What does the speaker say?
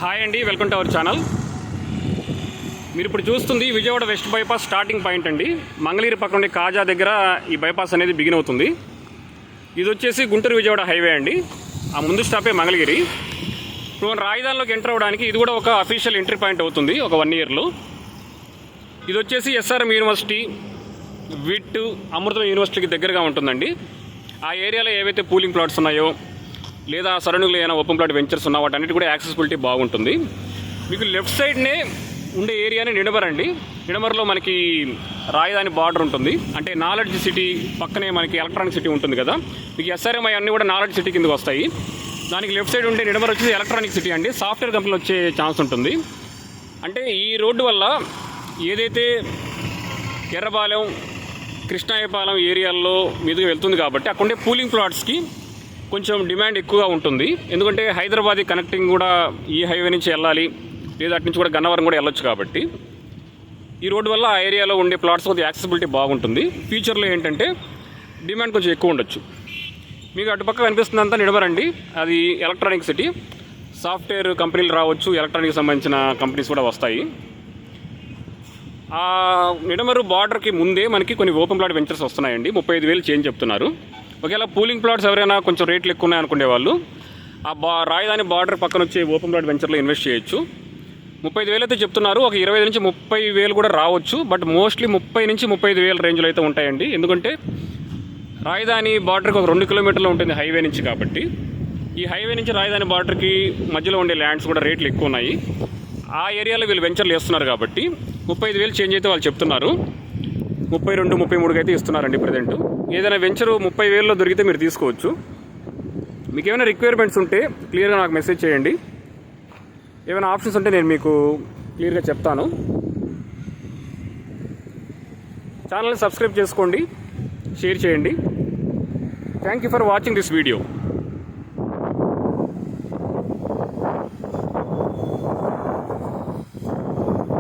Hi అండి, welcome to our channel. మీరు ఇప్పుడు చూస్తుంది Vijayawada west bypass starting point అండి. మంగళగిరి పక్కన ఉండే కాజా దగ్గర ఈ బైపాస్ అనేది బిగిన్ అవుతుంది. ఇది వచ్చేసి గుంటూరు విజయవాడ హైవే అండి. ఆ ముందు స్టాపే మంగళగిరి. ఇప్పుడు మన రాజధానిలోకి ఎంటర్ అవ్వడానికి ఇది కూడా ఒక అఫీషియల్ ఎంట్రీ పాయింట్ అవుతుంది ఒక 1 ఇయర్లో. ఇది వచ్చేసి ఎస్ఆర్ఎం యూనివర్సిటీ, విట్, అమృతం యూనివర్సిటీకి దగ్గరగా ఉంటుందండి. ఆ ఏరియాలో ఏవైతే పూలింగ్ ప్లాట్స్ ఉన్నాయో లేదా సరౌండింగ్లో ఏమైనా ఓపెన్ ప్లాట్ వెంచర్స్ ఉన్నా వాటన్నిటి కూడా యాక్సెసిబిలిటీ బాగుంటుంది. మీకు లెఫ్ట్ సైడ్నే ఉండే ఏరియానే నిడమర్ అండి. నిడమర్లో మనకి రాజధాని బార్డర్ ఉంటుంది. అంటే నాలెడ్జ్ సిటీ పక్కనే మనకి ఎలక్ట్రానిక్ సిటీ ఉంటుంది కదా. మీకు ఎస్ఆర్ఎం అన్నీ కూడా నాలెడ్జ్ సిటీ కిందకి వస్తాయి. దానికి లెఫ్ట్ సైడ్ ఉండే నిడమర్ వచ్చేసి ఎలక్ట్రానిక్ సిటీ అండి. సాఫ్ట్వేర్ కంపెనీలు వచ్చే ఛాన్స్ ఉంటుంది. అంటే ఈ రోడ్డు వల్ల ఏదైతే ఎర్రపాలెం, కృష్ణాయపాలెం ఏరియాల్లో మీదుగా వెళ్తుంది కాబట్టి అక్కడుండే పూలింగ్ ప్లాట్స్కి కొంచెం డిమాండ్ ఎక్కువగా ఉంటుంది. ఎందుకంటే హైదరాబాద్ కనెక్టింగ్ కూడా ఈ హైవే నుంచి వెళ్ళాలి, లేదా అటు నుంచి కూడా గన్నవరం కూడా వెళ్ళొచ్చు. కాబట్టి ఈ రోడ్డు వల్ల ఆ ఏరియాలో ఉండే ప్లాట్స్ కొద్దిగా యాక్సెసిబిలిటీ బాగుంటుంది. ఫ్యూచర్లో ఏంటంటే డిమాండ్ కొంచెం ఎక్కువ ఉండొచ్చు. మీకు అటుపక్క కనిపిస్తుందంతా నిడమరండి. అది ఎలక్ట్రానిక్ సిటీ. సాఫ్ట్వేర్ కంపెనీలు రావచ్చు, ఎలక్ట్రానిక్ సంబంధించిన కంపెనీస్ కూడా వస్తాయి. ఆ నిడమరు బార్డర్కి ముందే మనకి కొన్ని ఓపెన్ ప్లాట్ వెంచర్స్ వస్తున్నాయండి. 35,000 చేంజ్ చెప్తున్నారు. ఒకవేళ పూలింగ్ ప్లాట్స్ ఎవరైనా కొంచెం రేట్లు ఎక్కువ ఉన్నాయనుకునే వాళ్ళు ఆ రాజధాని బార్డర్ పక్కన వచ్చే ఓపెన్ ప్లాట్ వెంచర్లో ఇన్వెస్ట్ చేయొచ్చు. 35,000 అయితే చెప్తున్నారు. ఒక 20 నుంచి 30,000 కూడా రావచ్చు. బట్ మోస్ట్లీ 30 నుంచి 35,000 రేంజ్లో అయితే ఉంటాయండి. ఎందుకంటే రాజధాని బార్డర్కి ఒక 2 కిలోమీటర్లు ఉంటుంది హైవే నుంచి. కాబట్టి ఈ హైవే నుంచి రాజధాని బార్డర్కి మధ్యలో ఉండే ల్యాండ్స్ కూడా రేట్లు ఎక్కువ ఉన్నాయి. ఆ ఏరియాలో వీళ్ళు వెంచర్లు వేస్తున్నారు కాబట్టి 35,000 చేంజ్ అయితే వాళ్ళు చెప్తున్నారు. 32, 33 అయితే ఇస్తున్నారండి ప్రజెంట్. ఏదైనా వెంచరు 30,000లో దొరికితే మీరు తీసుకోవచ్చు. మీకు ఏమైనా రిక్వైర్మెంట్స్ ఉంటే క్లియర్గా నాకు మెసేజ్ చేయండి. ఏమైనా ఆప్షన్స్ ఉంటే నేను మీకు క్లియర్గా చెప్తాను. ఛానల్ని సబ్స్క్రైబ్ చేసుకోండి, షేర్ చేయండి. Thank you for watching this video.